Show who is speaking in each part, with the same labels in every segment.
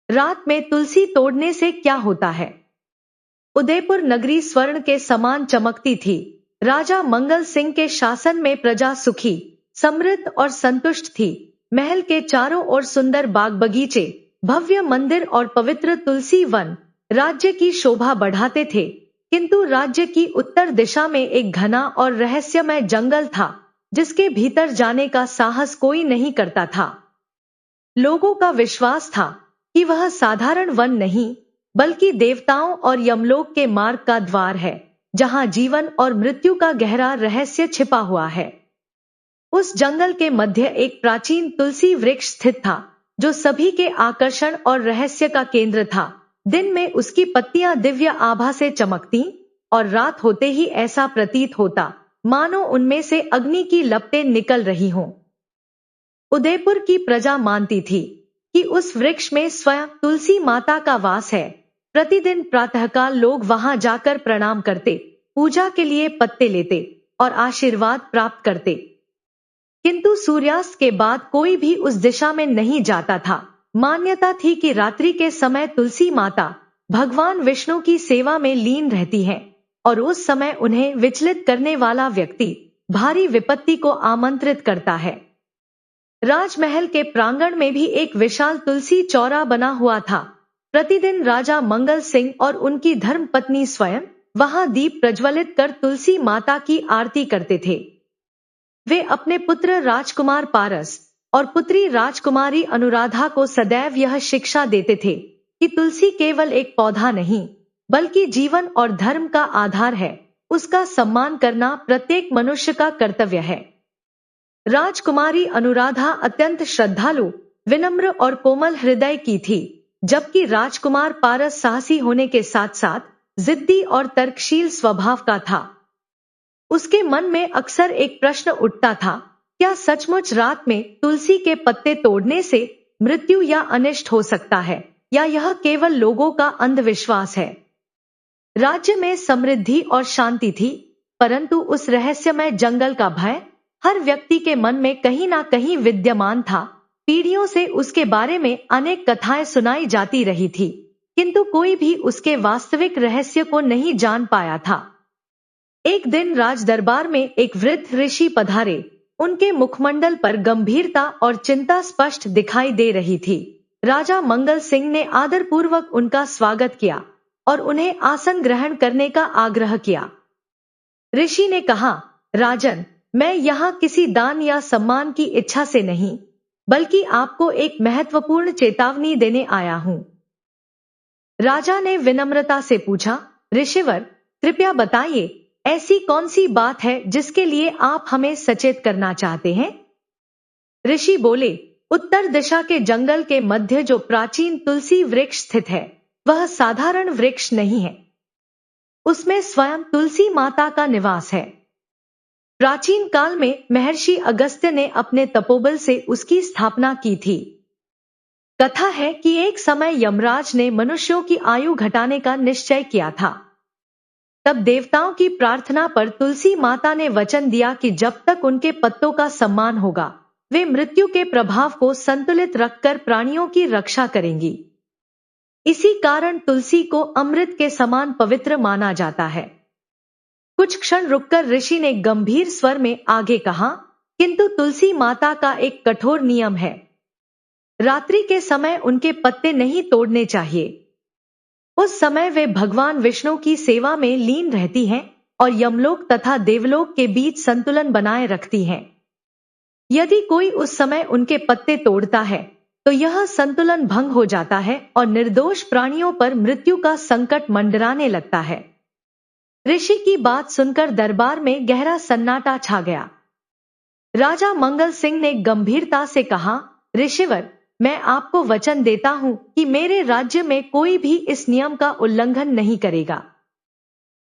Speaker 1: रात में तुलसी तोड़ने से क्या होता है? उदयपुर नगरी स्वर्ण के समान चमकती थी। राजा मंगल सिंह के शासन में प्रजा सुखी, समृद्ध और संतुष्ट थी। महल के चारों ओर सुंदर बाग बगीचे, भव्य मंदिर और पवित्र तुलसी वन राज्य की शोभा बढ़ाते थे। किंतु राज्य की उत्तर दिशा में एक घना और रहस्यमय जंगल था, जिसके भीतर जाने का साहस कोई नहीं करता था। लोगों का विश्वास था कि वह साधारण वन नहीं, बल्कि देवताओं और यमलोक के मार्ग का द्वार है, जहां जीवन और मृत्यु का गहरा रहस्य छिपा हुआ है। उस जंगल के मध्य एक प्राचीन तुलसी वृक्ष स्थित था, जो सभी के आकर्षण और रहस्य का केंद्र था। दिन में उसकी पत्तियां दिव्य आभा से चमकती, और रात होते ही ऐसा प्रतीत होता मानो उनमें से अग्नि की लपटें निकल रही हों। उदयपुर की प्रजा मानती थी कि उस वृक्ष में स्वयं तुलसी माता का वास है। प्रतिदिन प्रातःकाल लोग वहां जाकर प्रणाम करते, पूजा के लिए पत्ते लेते और आशीर्वाद प्राप्त करते। किंतु सूर्यास्त के बाद कोई भी उस दिशा में नहीं जाता था। मान्यता थी कि रात्रि के समय तुलसी माता भगवान विष्णु की सेवा में लीन रहती हैं, और उस समय उन्हें विचलित करने वाला व्यक्ति भारी विपत्ति को आमंत्रित करता है। राजमहल के प्रांगण में भी एक विशाल तुलसी चौरा बना हुआ था। प्रतिदिन राजा मंगल सिंह और उनकी धर्मपत्नी स्वयं वहां दीप प्रज्वलित कर तुलसी माता की आरती करते थे। वे अपने पुत्र राजकुमार पारस और पुत्री राजकुमारी अनुराधा को सदैव यह शिक्षा देते थे कि तुलसी केवल एक पौधा नहीं, बल्कि जीवन और धर्म का आधार है। उसका सम्मान करना प्रत्येक मनुष्य का कर्तव्य है। राजकुमारी अनुराधा अत्यंत श्रद्धालु, विनम्र और कोमल हृदय की थी, जबकि राजकुमार पारस साहसी होने के साथ साथ जिद्दी और तर्कशील स्वभाव का था। उसके मन में अक्सर एक प्रश्न उठता था, क्या सचमुच रात में तुलसी के पत्ते तोड़ने से मृत्यु या अनिष्ट हो सकता है, या यह केवल लोगों का अंधविश्वास है? राज्य में समृद्धि और शांति थी, परंतु उस रहस्यमय जंगल का भय हर व्यक्ति के मन में कहीं ना कहीं विद्यमान था। पीढ़ियों से उसके बारे में अनेक कथाएं सुनाई जाती रही थी, किंतु कोई भी उसके वास्तविक रहस्य को नहीं जान पाया था। एक दिन राज दरबार में एक वृद्ध ऋषि पधारे। उनके मुखमंडल पर गंभीरता और चिंता स्पष्ट दिखाई दे रही थी। राजा मंगल सिंह ने आदरपूर्वक उनका स्वागत किया और उन्हें आसन ग्रहण करने का आग्रह किया। ऋषि ने कहा, राजन, मैं यहाँ किसी दान या सम्मान की इच्छा से नहीं, बल्कि आपको एक महत्वपूर्ण चेतावनी देने आया हूँ। राजा ने विनम्रता से पूछा, ऋषिवर, कृपया बताइए, ऐसी कौन सी बात है जिसके लिए आप हमें सचेत करना चाहते हैं? ऋषि बोले, उत्तर दिशा के जंगल के मध्य जो प्राचीन तुलसी वृक्ष स्थित है, वह साधारण वृक्ष नहीं है। उसमें स्वयं तुलसी माता का निवास है। प्राचीन काल में महर्षि अगस्त्य ने अपने तपोबल से उसकी स्थापना की थी। कथा है कि एक समय यमराज ने मनुष्यों की आयु घटाने का निश्चय किया था। तब देवताओं की प्रार्थना पर तुलसी माता ने वचन दिया कि जब तक उनके पत्तों का सम्मान होगा, वे मृत्यु के प्रभाव को संतुलित रखकर प्राणियों की रक्षा करेंगी। इसी कारण तुलसी को अमृत के समान पवित्र माना जाता है। कुछ क्षण रुककर ऋषि ने गंभीर स्वर में आगे कहा, किंतु तुलसी माता का एक कठोर नियम है। रात्रि के समय उनके पत्ते नहीं तोड़ने चाहिए। उस समय वे भगवान विष्णु की सेवा में लीन रहती हैं और यमलोक तथा देवलोक के बीच संतुलन बनाए रखती हैं। यदि कोई उस समय उनके पत्ते तोड़ता है, तो यह संतुलन भंग हो जाता है और निर्दोष प्राणियों पर मृत्यु का संकट मंडराने लगता है। ऋषि की बात सुनकर दरबार में गहरा सन्नाटा छा गया। राजा मंगल सिंह ने गंभीरता से कहा, ऋषिवर, मैं आपको वचन देता हूं कि मेरे राज्य में कोई भी इस नियम का उल्लंघन नहीं करेगा।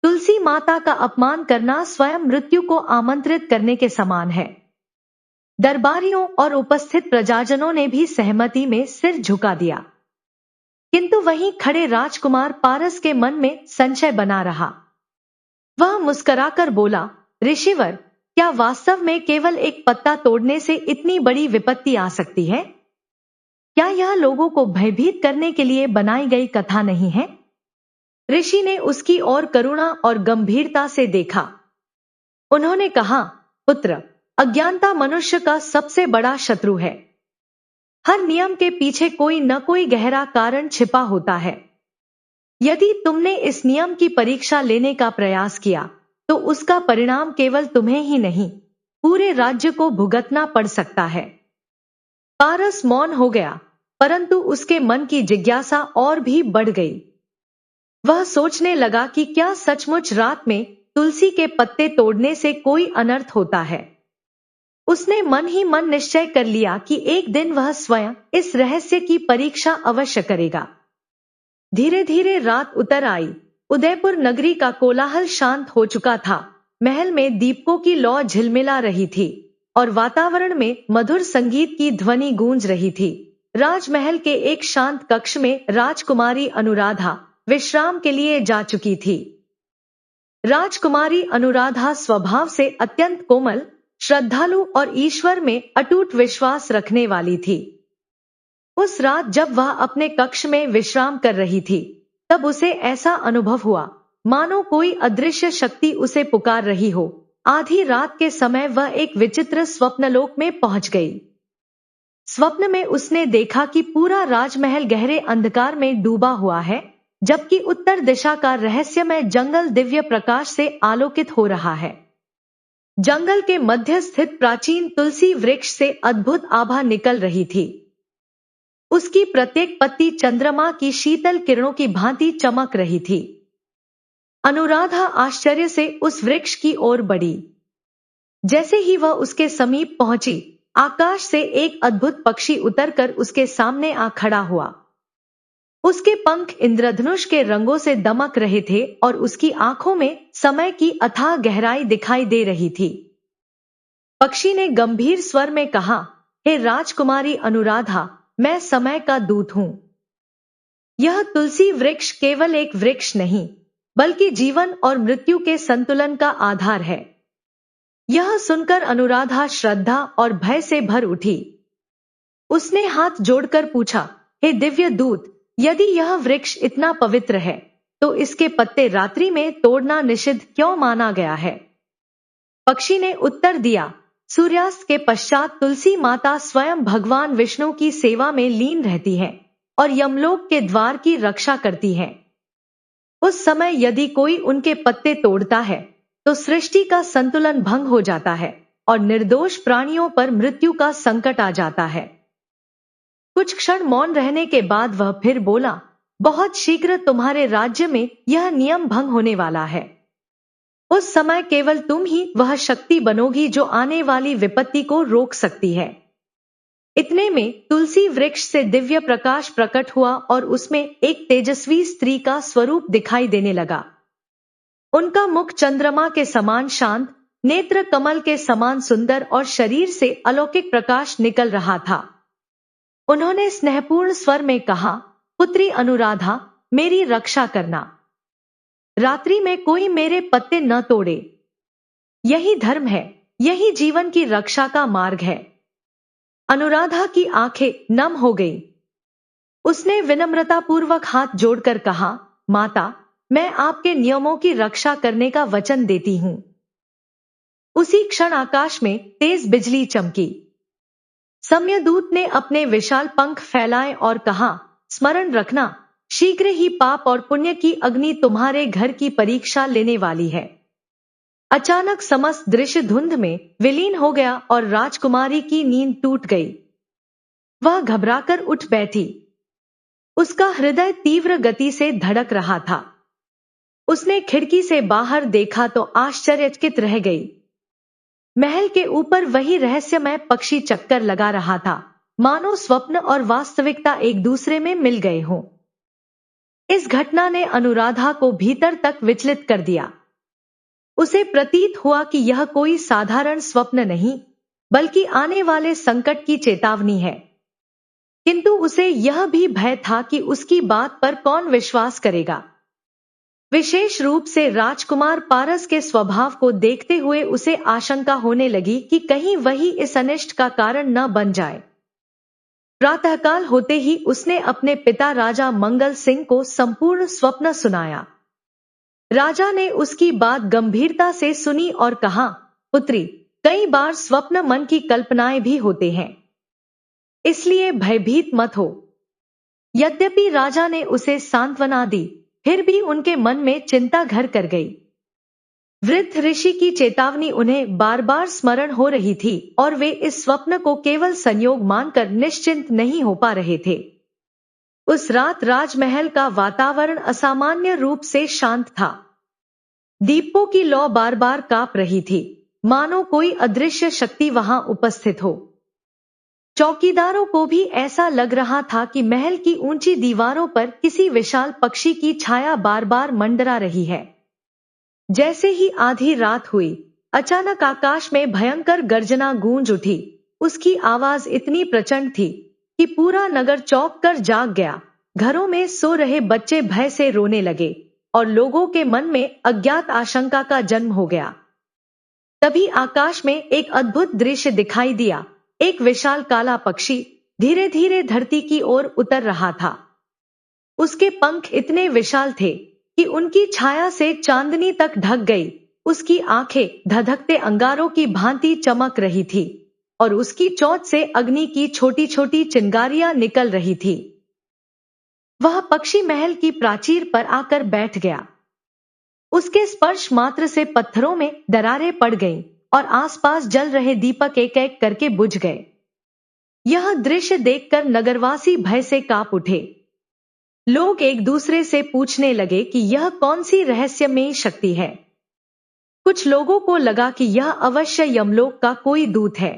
Speaker 1: तुलसी माता का अपमान करना स्वयं मृत्यु को आमंत्रित करने के समान है। दरबारियों और उपस्थित प्रजाजनों ने भी सहमति में सिर झुका दिया, किंतु वहीं खड़े राजकुमार पारस के मन में संशय बना रहा। वह मुस्कुराकर बोला, ऋषिवर, क्या वास्तव में केवल एक पत्ता तोड़ने से इतनी बड़ी विपत्ति आ सकती है? क्या यह लोगों को भयभीत करने के लिए बनाई गई कथा नहीं है? ऋषि ने उसकी ओर करुणा और गंभीरता से देखा। उन्होंने कहा, पुत्र, अज्ञानता मनुष्य का सबसे बड़ा शत्रु है। हर नियम के पीछे कोई न कोई गहरा कारण छिपा होता है। यदि तुमने इस नियम की परीक्षा लेने का प्रयास किया, तो उसका परिणाम केवल तुम्हें ही नहीं, पूरे राज्य को भुगतना पड़ सकता है। पारस मौन हो गया, परंतु उसके मन की जिज्ञासा और भी बढ़ गई। वह सोचने लगा कि क्या सचमुच रात में तुलसी के पत्ते तोड़ने से कोई अनर्थ होता है। उसने मन ही मन निश्चय कर लिया कि एक दिन वह स्वयं इस रहस्य की परीक्षा अवश्य करेगा। धीरे धीरे रात उतर आई। उदयपुर नगरी का कोलाहल शांत हो चुका था। महल में दीपकों की लौ झिलमिला रही थी और वातावरण में मधुर संगीत की ध्वनि गूंज रही थी। राजमहल के एक शांत कक्ष में राजकुमारी अनुराधा विश्राम के लिए जा चुकी थी। राजकुमारी अनुराधा स्वभाव से अत्यंत कोमल, श्रद्धालु और ईश्वर में अटूट विश्वास रखने वाली थी। उस रात जब वह अपने कक्ष में विश्राम कर रही थी, तब उसे ऐसा अनुभव हुआ मानो कोई अदृश्य शक्ति उसे पुकार रही हो। आधी रात के समय वह एक विचित्र स्वप्नलोक में पहुंच गई। स्वप्न में उसने देखा कि पूरा राजमहल गहरे अंधकार में डूबा हुआ है, जबकि उत्तर दिशा का रहस्यमय जंगल दिव्य प्रकाश से आलोकित हो रहा है। जंगल के मध्य स्थित प्राचीन तुलसी वृक्ष से अद्भुत आभा निकल रही थी। उसकी प्रत्येक पत्ती चंद्रमा की शीतल किरणों की भांति चमक रही थी। अनुराधा आश्चर्य से उस वृक्ष की ओर बढ़ी। जैसे ही वह उसके समीप पहुंची, आकाश से एक अद्भुत पक्षी उतरकर उसके सामने आ खड़ा हुआ। उसके पंख इंद्रधनुष के रंगों से दमक रहे थे और उसकी आंखों में समय की अथाह गहराई दिखाई दे रही थी। पक्षी ने गंभीर स्वर में कहा, हे राजकुमारी अनुराधा, मैं समय का दूत हूं। यह तुलसी वृक्ष केवल एक वृक्ष नहीं, बल्कि जीवन और मृत्यु के संतुलन का आधार है। यह सुनकर अनुराधा श्रद्धा और भय से भर उठी। उसने हाथ जोड़कर पूछा, हे दिव्य दूत, यदि यह वृक्ष इतना पवित्र है, तो इसके पत्ते रात्रि में तोड़ना निषिद्ध क्यों माना गया है? पक्षी ने उत्तर दिया, सूर्यास्त के पश्चात तुलसी माता स्वयं भगवान विष्णु की सेवा में लीन रहती है और यमलोक के द्वार की रक्षा करती है। उस समय यदि कोई उनके पत्ते तोड़ता है, तो सृष्टि का संतुलन भंग हो जाता है और निर्दोष प्राणियों पर मृत्यु का संकट आ जाता है। कुछ क्षण मौन रहने के बाद वह फिर बोला, बहुत शीघ्र तुम्हारे राज्य में यह नियम भंग होने वाला है। उस समय केवल तुम ही वह शक्ति बनोगी जो आने वाली विपत्ति को रोक सकती है। इतने में तुलसी वृक्ष से दिव्य प्रकाश प्रकट हुआ और उसमें एक तेजस्वी स्त्री का स्वरूप दिखाई देने लगा। उनका मुख चंद्रमा के समान शांत, नेत्र कमल के समान सुंदर और शरीर से अलौकिक प्रकाश निकल रहा था। उन्होंने स्नेहपूर्ण स्वर में कहा, पुत्री अनुराधा, मेरी रक्षा करना। रात्रि में कोई मेरे पत्ते न तोड़े। यही धर्म है, यही जीवन की रक्षा का मार्ग है। अनुराधा की आंखें नम हो गई। उसने विनम्रतापूर्वक हाथ जोड़कर कहा, माता, मैं आपके नियमों की रक्षा करने का वचन देती हूं। उसी क्षण आकाश में तेज बिजली चमकी। सम्यदूत ने अपने विशाल पंख फैलाए और कहा, स्मरण रखना, शीघ्र ही पाप और पुण्य की अग्नि तुम्हारे घर की परीक्षा लेने वाली है। अचानक समस्त दृश्य धुंध में विलीन हो गया और राजकुमारी की नींद टूट गई। वह घबराकर उठ बैठी। उसका हृदय तीव्र गति से धड़क रहा था। उसने खिड़की से बाहर देखा तो आश्चर्यचकित रह गई। महल के ऊपर वही रहस्यमय पक्षी चक्कर लगा रहा था, मानो स्वप्न और वास्तविकता एक दूसरे में मिल गए हों। इस घटना ने अनुराधा को भीतर तक विचलित कर दिया। उसे प्रतीत हुआ कि यह कोई साधारण स्वप्न नहीं, बल्कि आने वाले संकट की चेतावनी है। किंतु उसे यह भी भय था कि उसकी बात पर कौन विश्वास करेगा। विशेष रूप से राजकुमार पारस के स्वभाव को देखते हुए उसे आशंका होने लगी कि कहीं वही इस अनिष्ट का कारण न बन जाए। प्रातःकाल होते ही उसने अपने पिता राजा मंगल सिंह को संपूर्ण स्वप्न सुनाया। राजा ने उसकी बात गंभीरता से सुनी और कहा, पुत्री, कई बार स्वप्न मन की कल्पनाएं भी होते हैं, इसलिए भयभीत मत हो। यद्यपि राजा ने उसे सांत्वना दी, फिर भी उनके मन में चिंता घर कर गई। वृद्ध ऋषि की चेतावनी उन्हें बार बार स्मरण हो रही थी और वे इस स्वप्न को केवल संयोग मानकर निश्चिंत नहीं हो पा रहे थे। उस रात राजमहल का वातावरण असामान्य रूप से शांत था। दीपों की लौ बार बार कांप रही थी, मानो कोई अदृश्य शक्ति वहां उपस्थित हो। चौकीदारों को भी ऐसा लग रहा था कि महल की ऊंची दीवारों पर किसी विशाल पक्षी की छाया बार बार मंडरा रही है। जैसे ही आधी रात हुई, अचानक आकाश में भयंकर गर्जना गूंज उठी। उसकी आवाज इतनी प्रचंड थी कि पूरा नगर चौंक कर जाग गया। घरों में सो रहे बच्चे भय से रोने लगे और लोगों के मन में अज्ञात आशंका का जन्म हो गया। तभी आकाश में एक अद्भुत दृश्य दिखाई दिया। एक विशाल काला पक्षी धीरे धीरे धरती की ओर उतर रहा था। उसके पंख इतने विशाल थे कि उनकी छाया से चांदनी तक ढक गई। उसकी आंखें धधकते अंगारों की भांति चमक रही थी और उसकी चोंच से अग्नि की छोटी छोटी चिंगारियां निकल रही थी। वह पक्षी महल की प्राचीर पर आकर बैठ गया। उसके स्पर्श मात्र से पत्थरों में दरारें पड़ गईं और आसपास जल रहे दीपक एक एक करके बुझ गए। यह दृश्य देखकर नगरवासी भय से कांप उठे। लोग एक दूसरे से पूछने लगे कि यह कौन सी रहस्यमयी शक्ति है। कुछ लोगों को लगा कि यह अवश्य यमलोक का कोई दूत है।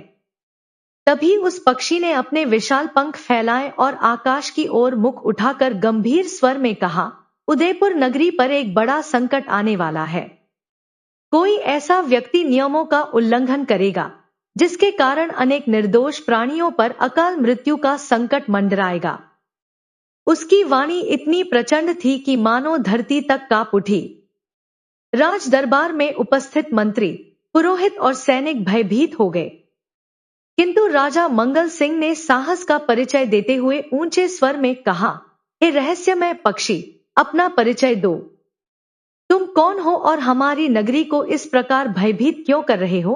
Speaker 1: तभी उस पक्षी ने अपने विशाल पंख फैलाए और आकाश की ओर मुख उठाकर गंभीर स्वर में कहा, उदयपुर नगरी पर एक बड़ा संकट आने वाला है। कोई ऐसा व्यक्ति नियमों का उल्लंघन करेगा जिसके कारण अनेक निर्दोष प्राणियों पर अकाल मृत्यु का संकट मंडराएगा। उसकी वाणी इतनी प्रचंड थी कि मानो धरती तक कांप उठी। राज दरबार में उपस्थित मंत्री, पुरोहित और सैनिक भयभीत हो गए। किंतु राजा मंगल सिंह ने साहस का परिचय देते हुए ऊंचे स्वर में कहा, हे रहस्यमय पक्षी, अपना परिचय दो। तुम कौन हो और हमारी नगरी को इस प्रकार भयभीत क्यों कर रहे हो?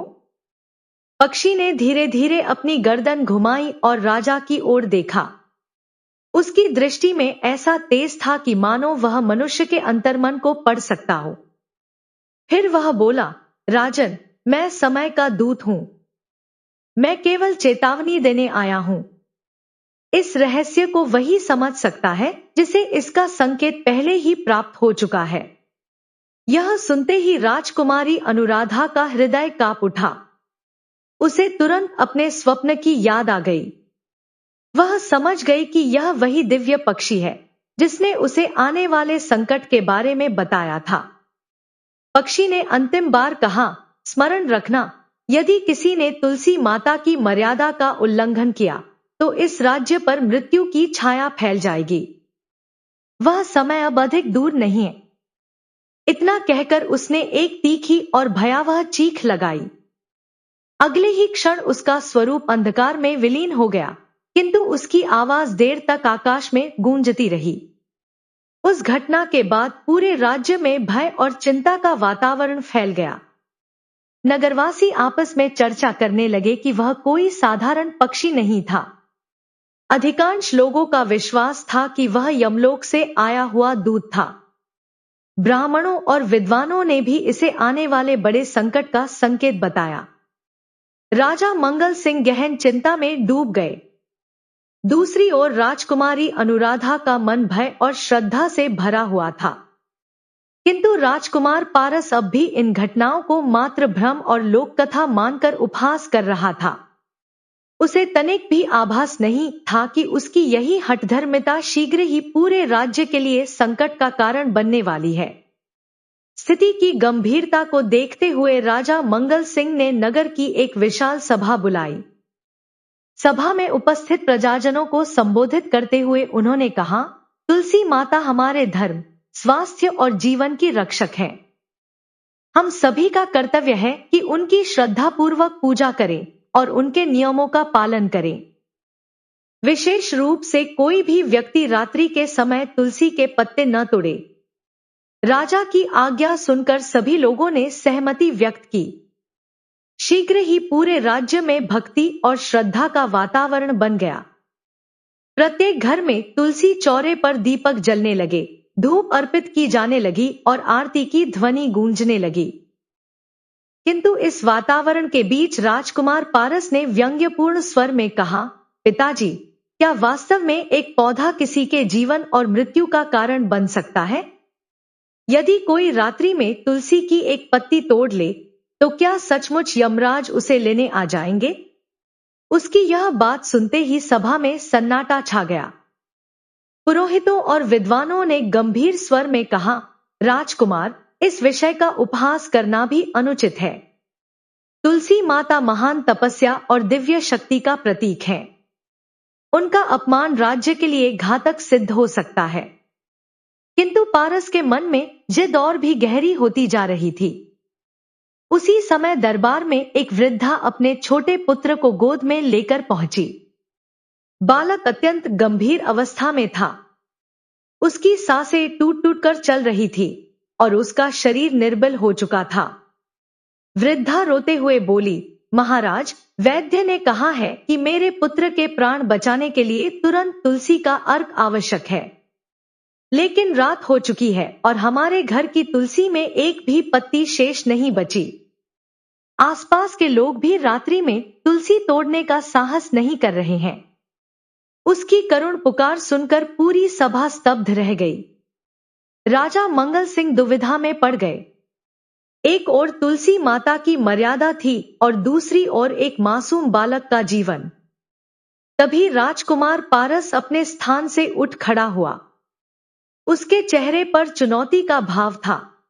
Speaker 1: पक्षी ने धीरे धीरे अपनी गर्दन घुमाई और राजा की ओर देखा। उसकी दृष्टि में ऐसा तेज था कि मानो वह मनुष्य के अंतर्मन को पढ़ सकता हो। फिर वह बोला, राजन, मैं समय का दूत हूं। मैं केवल चेतावनी देने आया हूं। इस रहस्य को वही समझ सकता है जिसे इसका संकेत पहले ही प्राप्त हो चुका है। यह सुनते ही राजकुमारी अनुराधा का हृदय कांप उठा। उसे तुरंत अपने स्वप्न की याद आ गई। वह समझ गई कि यह वही दिव्य पक्षी है जिसने उसे आने वाले संकट के बारे में बताया था। पक्षी ने अंतिम बार कहा, स्मरण रखना, यदि किसी ने तुलसी माता की मर्यादा का उल्लंघन किया तो इस राज्य पर मृत्यु की छाया फैल जाएगी। वह समय अब अधिक दूर नहीं है। इतना कहकर उसने एक तीखी और भयावह चीख लगाई। अगले ही क्षण उसका स्वरूप अंधकार में विलीन हो गया, किंतु उसकी आवाज देर तक आकाश में गूंजती रही। उस घटना के बाद पूरे राज्य में भय और चिंता का वातावरण फैल गया। नगरवासी आपस में चर्चा करने लगे कि वह कोई साधारण पक्षी नहीं था। अधिकांश लोगों का विश्वास था कि वह यमलोक से आया हुआ दूत था। ब्राह्मणों और विद्वानों ने भी इसे आने वाले बड़े संकट का संकेत बताया। राजा मंगल सिंह गहन चिंता में डूब गए। दूसरी ओर राजकुमारी अनुराधा का मन भय और श्रद्धा से भरा हुआ था। किंतु राजकुमार पारस अब भी इन घटनाओं को मात्र भ्रम और लोककथा मानकर उपहास कर रहा था। उसे तनिक भी आभास नहीं था कि उसकी यही हठधर्मिता शीघ्र ही पूरे राज्य के लिए संकट का कारण बनने वाली है। स्थिति की गंभीरता को देखते हुए राजा मंगल सिंह ने नगर की एक विशाल सभा बुलाई। सभा में उपस्थित प्रजाजनों को संबोधित करते हुए उन्होंने कहा, तुलसी माता हमारे धर्म, स्वास्थ्य और जीवन की रक्षक है। हम सभी का कर्तव्य है कि उनकी श्रद्धापूर्वक पूजा करें और उनके नियमों का पालन करें। विशेष रूप से कोई भी व्यक्ति रात्रि के समय तुलसी के पत्ते न तोड़े। राजा की आज्ञा सुनकर सभी लोगों ने सहमति व्यक्त की। शीघ्र ही पूरे राज्य में भक्ति और श्रद्धा का वातावरण बन गया। प्रत्येक घर में तुलसी चौरे पर दीपक जलने लगे, धूप अर्पित की जाने लगी और आरती की ध्वनि गूंजने लगी। किंतु इस वातावरण के बीच राजकुमार पारस ने व्यंग्यपूर्ण स्वर में कहा, पिताजी, क्या वास्तव में एक पौधा किसी के जीवन और मृत्यु का कारण बन सकता है? यदि कोई रात्रि में तुलसी की एक पत्ती तोड़ ले, तो क्या सचमुच यमराज उसे लेने आ जाएंगे? उसकी यह बात सुनते ही सभा में सन्नाटा छा गया। पुरोहितों और विद्वानों ने गंभीर स्वर में कहा, राजकुमार, इस विषय का उपहास करना भी अनुचित है। तुलसी माता महान तपस्या और दिव्य शक्ति का प्रतीक है। उनका अपमान राज्य के लिए घातक सिद्ध हो सकता है। किंतु पारस के मन में जिद और भी गहरी होती जा रही थी। उसी समय दरबार में एक वृद्धा अपने छोटे पुत्र को गोद में लेकर पहुंची। बालक अत्यंत गंभीर अवस्था में था। उसकी सांसें टूट टूट कर चल रही थी और उसका शरीर निर्बल हो चुका था। वृद्धा रोते हुए बोली, महाराज, वैद्य ने कहा है कि मेरे पुत्र के प्राण बचाने के लिए तुरंत तुलसी का अर्घ आवश्यक है। लेकिन रात हो चुकी है और हमारे घर की तुलसी में एक भी पत्ती शेष नहीं बची। आसपास के लोग भी रात्रि में तुलसी तोड़ने का साहस नहीं कर रहे हैं। उसकी करुण पुकार सुनकर पूरी सभा स्तब्ध रह गई। राजा मंगल सिंह दुविधा में पड़ गए। एक ओर तुलसी माता की मर्यादा थी और दूसरी ओर एक मासूम बालक का जीवन। तभी राजकुमार पारस अपने स्थान से उठ खड़ा हुआ। उसके चेहरे पर चुनौती का भाव था।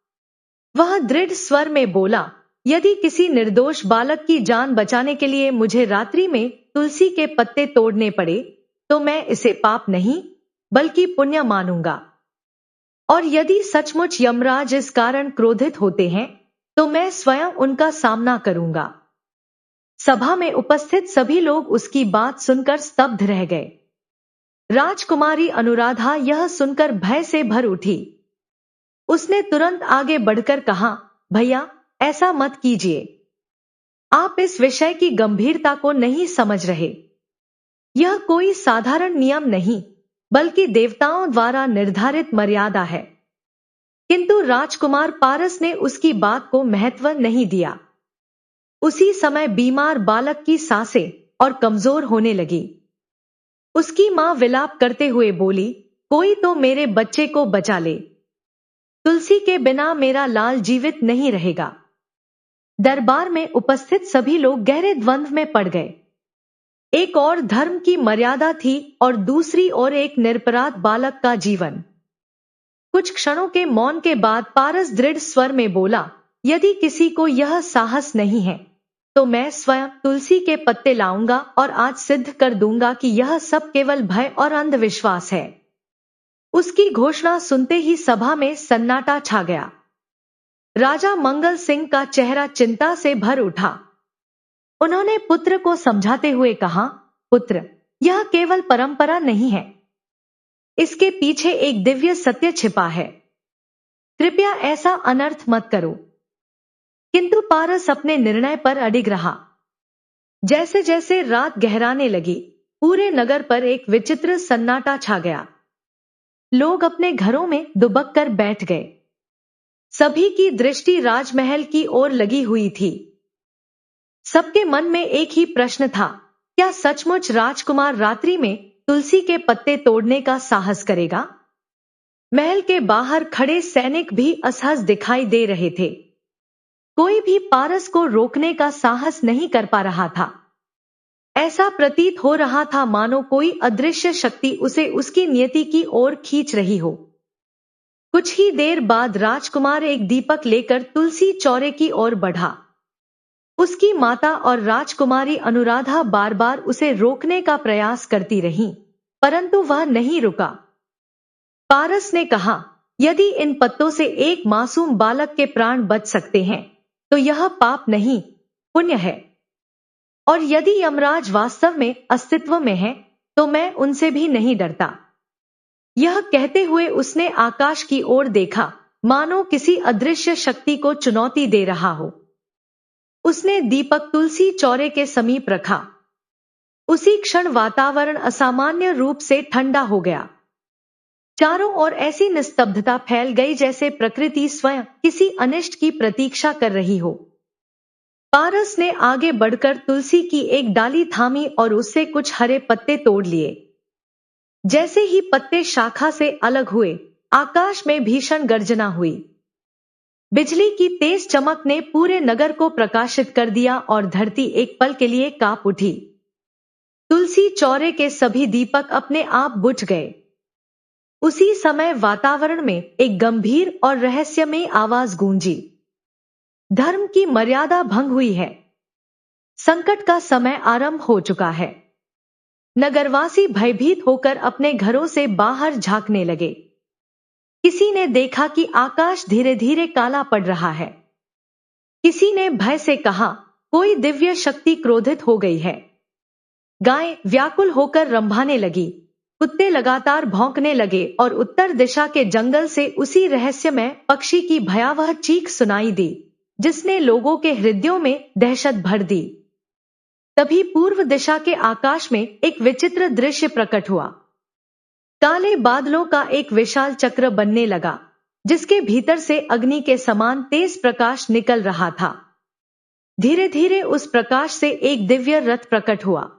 Speaker 1: वह दृढ़ स्वर में बोला, यदि किसी निर्दोष बालक की जान बचाने के लिए मुझे रात्रि में तुलसी के पत्ते तोड़ने पड़े, तो मैं इसे पाप नहीं बल्कि पुण्य मानूंगा। और यदि सचमुच यमराज इस कारण क्रोधित होते हैं, तो मैं स्वयं उनका सामना करूंगा। सभा में उपस्थित सभी लोग उसकी बात सुनकर स्तब्ध रह गए। राजकुमारी अनुराधा यह सुनकर भय से भर उठी। उसने तुरंत आगे बढ़कर कहा, भैया, ऐसा मत कीजिए। आप इस विषय की गंभीरता को नहीं समझ रहे। यह कोई साधारण नियम नहीं, बल्कि देवताओं द्वारा निर्धारित मर्यादा है। किंतु राजकुमार पारस ने उसकी बात को महत्व नहीं दिया। उसी समय बीमार बालक की सांसें और कमजोर होने लगी। उसकी मां विलाप करते हुए बोली, कोई तो मेरे बच्चे को बचा ले। तुलसी के बिना मेरा लाल जीवित नहीं रहेगा। दरबार में उपस्थित सभी लोग गहरे द्वंद्व में पड़ गए। एक और धर्म की मर्यादा थी और दूसरी ओर एक निरपराध बालक का जीवन। कुछ क्षणों के मौन के बाद पारस दृढ़ स्वर में बोला, यदि किसी को यह साहस नहीं है, तो मैं स्वयं तुलसी के पत्ते लाऊंगा और आज सिद्ध कर दूंगा कि यह सब केवल भय और अंधविश्वास है। उसकी घोषणा सुनते ही सभा में सन्नाटा छा गया। राजा मंगल सिंह का चेहरा चिंता से भर उठा। उन्होंने पुत्र को समझाते हुए कहा, पुत्र, यह केवल परंपरा नहीं है। इसके पीछे एक दिव्य सत्य छिपा है। कृपया ऐसा अनर्थ मत करो। किंतु पारस अपने निर्णय पर अडिग रहा। जैसे जैसे रात गहराने लगी, पूरे नगर पर एक विचित्र सन्नाटा छा गया। लोग अपने घरों में दुबक कर बैठ गए। सभी की दृष्टि राजमहल की ओर लगी हुई थी। सबके मन में एक ही प्रश्न था, क्या सचमुच राजकुमार रात्रि में तुलसी के पत्ते तोड़ने का साहस करेगा? महल के बाहर खड़े सैनिक भी असहज दिखाई दे रहे थे। कोई भी पारस को रोकने का साहस नहीं कर पा रहा था। ऐसा प्रतीत हो रहा था मानो कोई अदृश्य शक्ति उसे उसकी नियति की ओर खींच रही हो। कुछ ही देर बाद राजकुमार एक दीपक लेकर तुलसी चौरे की ओर बढ़ा। उसकी माता और राजकुमारी अनुराधा बार बार उसे रोकने का प्रयास करती रहीं, परंतु वह नहीं रुका। पारस ने कहा, यदि इन पत्तों से एक मासूम बालक के प्राण बच सकते हैं, तो यह पाप नहीं, पुण्य है। और यदि यमराज वास्तव में अस्तित्व में है, तो मैं उनसे भी नहीं डरता। यह कहते हुए उसने आकाश की ओर देखा, मानो किसी अदृश्य शक्ति को चुनौती दे रहा हो। उसने दीपक तुलसी चौरे के समीप रखा। उसी क्षण वातावरण असामान्य रूप से ठंडा हो गया। चारों ओर ऐसी निस्तब्धता फैल गई जैसे प्रकृति स्वयं किसी अनिष्ट की प्रतीक्षा कर रही हो। पारस ने आगे बढ़कर तुलसी की एक डाली थामी और उससे कुछ हरे पत्ते तोड़ लिए। जैसे ही पत्ते शाखा से अलग हुए, आकाश में भीषण गर्जना हुई। बिजली की तेज चमक ने पूरे नगर को प्रकाशित कर दिया और धरती एक पल के लिए कांप उठी। तुलसी चौरे के सभी दीपक अपने आप बुझ गए। उसी समय वातावरण में एक गंभीर और रहस्यमय आवाज गूंजी। धर्म की मर्यादा भंग हुई है। संकट का समय आरंभ हो चुका है। नगरवासी भयभीत होकर अपने घरों से बाहर झांकने लगे। किसी ने देखा कि आकाश धीरे धीरे काला पड़ रहा है। किसी ने भय से कहा, कोई दिव्य शक्ति क्रोधित हो गई है। गायें व्याकुल होकर रंभाने लगी, कुत्ते लगातार भौंकने लगे और उत्तर दिशा के जंगल से उसी रहस्यमय पक्षी की भयावह चीख सुनाई दी, जिसने लोगों के हृदयों में दहशत भर दी। तभी पूर्व दिशा के आकाश में एक विचित्र दृश्य प्रकट हुआ। काले बादलों का एक विशाल चक्र बनने लगा, जिसके भीतर से अग्नि के समान तेज प्रकाश निकल रहा था। धीरे धीरे उस प्रकाश से एक दिव्य रथ प्रकट हुआ।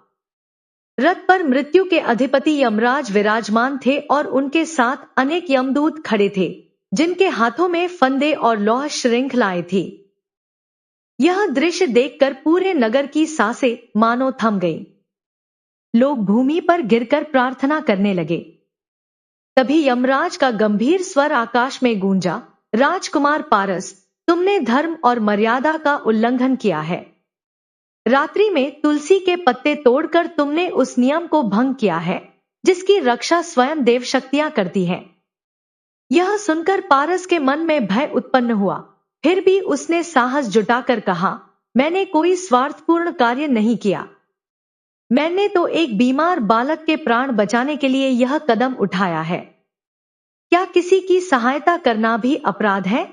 Speaker 1: रथ पर मृत्यु के अधिपति यमराज विराजमान थे और उनके साथ अनेक यमदूत खड़े थे, जिनके हाथों में फंदे और लौह श्रृंखलाएं थी। यह दृश्य देखकर पूरे नगर की सांसें मानो थम गईं। लोग भूमि पर गिरकर प्रार्थना करने लगे। तभी यमराज का गंभीर स्वर आकाश में गूंजा, राजकुमार पारस, तुमने धर्म और मर्यादा का उल्लंघन किया है। रात्रि में तुलसी के पत्ते तोड़कर तुमने उस नियम को भंग किया है, जिसकी रक्षा स्वयं देव शक्तियां करती हैं। यह सुनकर पारस के मन में भय उत्पन्न हुआ। फिर भी उसने साहस जुटाकर कहा, मैंने कोई स्वार्थपूर्ण कार्य नहीं किया। मैंने तो एक बीमार बालक के प्राण बचाने के लिए यह कदम उठाया है। क्या किसी की सहायता करना भी अपराध है?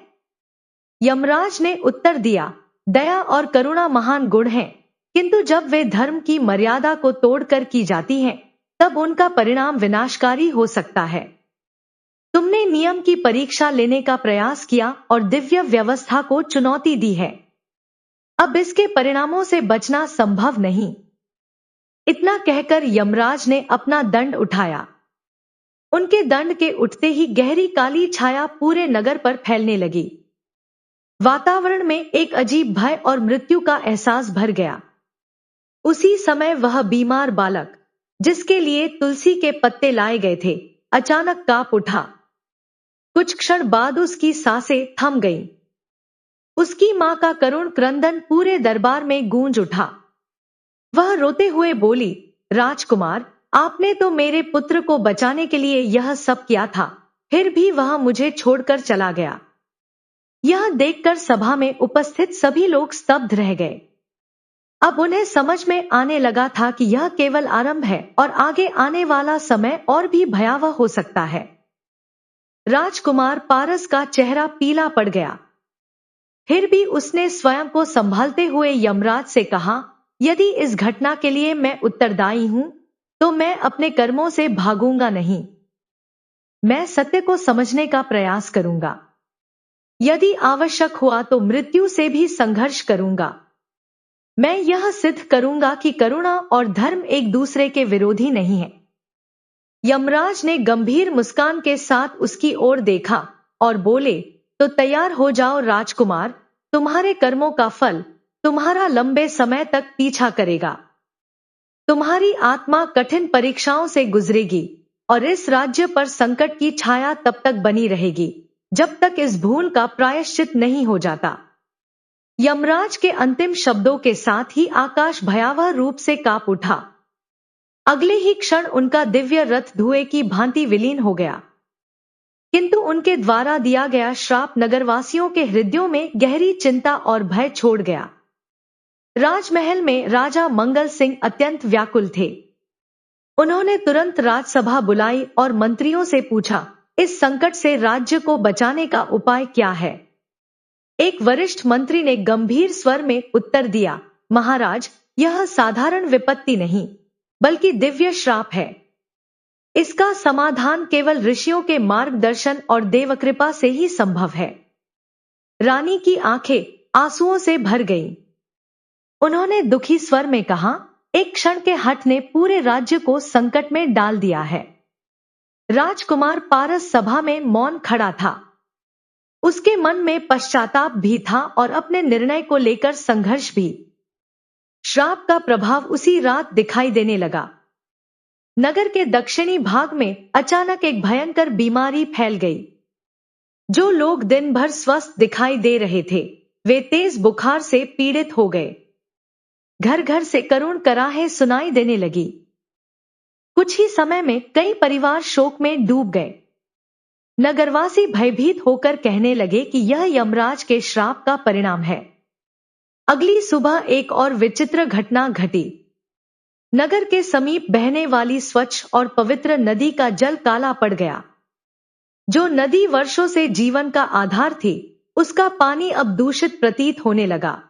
Speaker 1: यमराज ने उत्तर दिया, दया और करुणा महान गुण हैं, किंतु जब वे धर्म की मर्यादा को तोड़कर की जाती हैं, तब उनका परिणाम विनाशकारी हो सकता है। तुमने नियम की परीक्षा लेने का प्रयास किया और दिव्य व्यवस्था को चुनौती दी है। अब इसके परिणामों से बचना संभव नहीं। इतना कहकर यमराज ने अपना दंड उठाया। उनके दंड के उठते ही गहरी काली छाया पूरे नगर पर फैलने लगी। वातावरण में एक अजीब भय और मृत्यु का एहसास भर गया। उसी समय वह बीमार बालक, जिसके लिए तुलसी के पत्ते लाए गए थे, अचानक कांप उठा। कुछ क्षण बाद उसकी सांसें थम गईं। उसकी मां का करुण क्रंदन पूरे दरबार में गूंज उठा। वह रोते हुए बोली, राजकुमार, आपने तो मेरे पुत्र को बचाने के लिए यह सब किया था, फिर भी वह मुझे छोड़कर चला गया। यह देखकर सभा में उपस्थित सभी लोग स्तब्ध रह गए। अब उन्हें समझ में आने लगा था कि यह केवल आरंभ है और आगे आने वाला समय और भी भयावह हो सकता है। राजकुमार पारस का चेहरा पीला पड़ गया। फिर भी उसने स्वयं को संभालते हुए यमराज से कहा, यदि इस घटना के लिए मैं उत्तरदायी हूं, तो मैं अपने कर्मों से भागूंगा नहीं। मैं सत्य को समझने का प्रयास करूंगा। यदि आवश्यक हुआ तो मृत्यु से भी संघर्ष करूंगा। मैं यह सिद्ध करूंगा कि करुणा और धर्म एक दूसरे के विरोधी नहीं है। यमराज ने गंभीर मुस्कान के साथ उसकी ओर देखा और बोले, तो तैयार हो जाओ राजकुमार, तुम्हारे कर्मों का फल तुम्हारा लंबे समय तक पीछा करेगा। तुम्हारी आत्मा कठिन परीक्षाओं से गुजरेगी और इस राज्य पर संकट की छाया तब तक बनी रहेगी, जब तक इस भूल का प्रायश्चित नहीं हो जाता। यमराज के अंतिम शब्दों के साथ ही आकाश भयावह रूप से कांप उठा। अगले ही क्षण उनका दिव्य रथ धुएं की भांति विलीन हो गया। किंतु उनके द्वारा दिया गया श्राप नगरवासियों के हृदयों में गहरी चिंता और भय छोड़ गया। राजमहल में राजा मंगल सिंह अत्यंत व्याकुल थे। उन्होंने तुरंत राजसभा बुलाई और मंत्रियों से पूछा, इस संकट से राज्य को बचाने का उपाय क्या है? एक वरिष्ठ मंत्री ने गंभीर स्वर में उत्तर दिया, महाराज, यह साधारण विपत्ति नहीं, बल्कि दिव्य श्राप है। इसका समाधान केवल ऋषियों के मार्गदर्शन और देवकृपा से ही संभव है। रानी की आंखें आंसुओं से भर गईं। उन्होंने दुखी स्वर में कहा, एक क्षण के हठ ने पूरे राज्य को संकट में डाल दिया है। राजकुमार पारस सभा में मौन खड़ा था। उसके मन में पश्चाताप भी था और अपने निर्णय को लेकर संघर्ष भी। श्राप का प्रभाव उसी रात दिखाई देने लगा। नगर के दक्षिणी भाग में अचानक एक भयंकर बीमारी फैल गई। जो लोग दिन भर स्वस्थ दिखाई दे रहे थे, वे तेज बुखार से पीड़ित हो गए। घर घर से करुण कराहें सुनाई देने लगी। कुछ ही समय में कई परिवार शोक में डूब गए। नगरवासी भयभीत होकर कहने लगे कि यह यमराज के श्राप का परिणाम है। अगली सुबह एक और विचित्र घटना घटी। नगर के समीप बहने वाली स्वच्छ और पवित्र नदी का जल काला पड़ गया। जो नदी वर्षों से जीवन का आधार थी, उसका पानी अब दूषित प्रतीत होने लगा।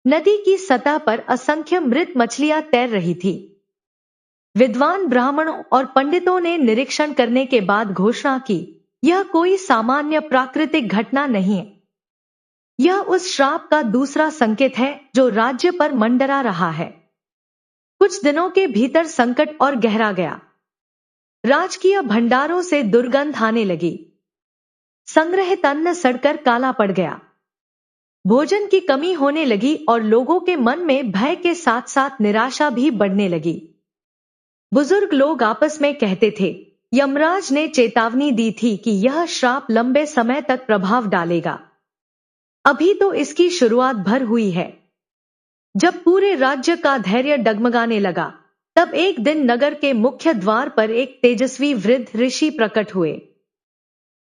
Speaker 1: नदी की सतह पर असंख्य मृत मछलियां तैर रही थी। विद्वान ब्राह्मणों और पंडितों ने निरीक्षण करने के बाद घोषणा की, यह कोई सामान्य प्राकृतिक घटना नहीं है। यह उस श्राप का दूसरा संकेत है जो राज्य पर मंडरा रहा है। कुछ दिनों के भीतर संकट और गहरा गया। राजकीय भंडारों से दुर्गंध आने लगी। संग्रहित अन्न सड़कर काला पड़ गया। भोजन की कमी होने लगी और लोगों के मन में भय के साथ साथ निराशा भी बढ़ने लगी। बुजुर्ग लोग आपस में कहते थे, यमराज ने चेतावनी दी थी कि यह श्राप लंबे समय तक प्रभाव डालेगा। अभी तो इसकी शुरुआत भर हुई है। जब पूरे राज्य का धैर्य डगमगाने लगा, तब एक दिन नगर के मुख्य द्वार पर एक तेजस्वी वृद्ध ऋषि प्रकट हुए।